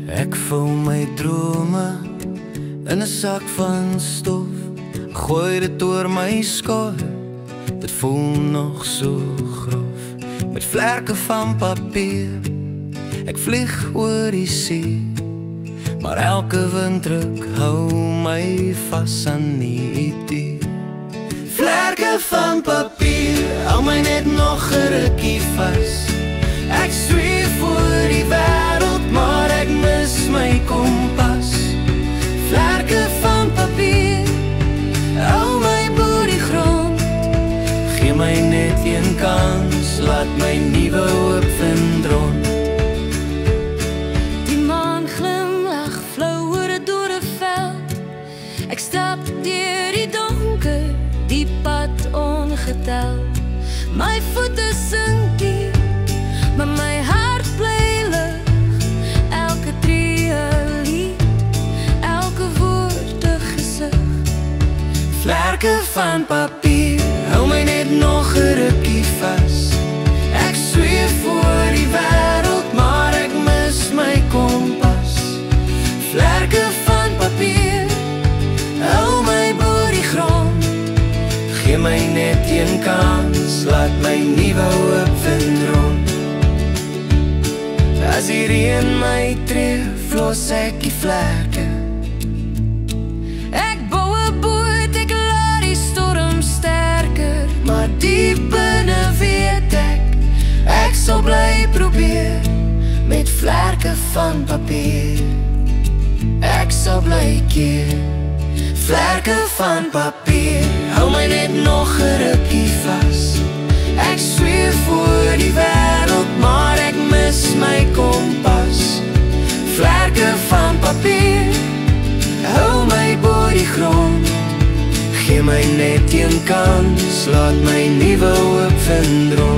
Ek vul my drome in 'n sak van stof, gooi dit oor my skouer. Dit voel nog so grof, met vlerke van papier. Ek vlieg oor die see, maar elke winddruk hou my vas aan die idee. Vlerke van papier, hou my net nog 'n rukkie vas. Ek zweef oor die wêreld, maar ek mis my kompas. Vlerke van papier, hou my bo die grond. Gee my net een kans, laat my nuwe hoop vind rond. Die maan glimlag flou oor 'n dorre veld. Ek stap deur die donker, die pad ongeteld. My voete sink diep, maar my hart bly lig. Elke tree 'n lied, elke woord 'n gesig. Vlerke van papier, hou my net nog 'n rukkie vas. Ek zweef oor die wêreld, maar ek mis my kompas. Vlerke van papier, hou my bo die grond. Gee my net een kans, laat my nuwe hoop vind rond. As die reën my tref, los ek die vlerke. Ek bou 'n boot, ek laat die storm sterker. Maar diep binne weet ek sal bly probeer. Met vlerke van papier, ek sal bly keer. Vlerke van papier, hou my net nog 'n rukkie vas. Ek zweef oor die wêreld, maar ek mis my kompas. Vlerke van papier, hou my bo die grond. Gee my net een kans, laat my nuwe hoop vind rond.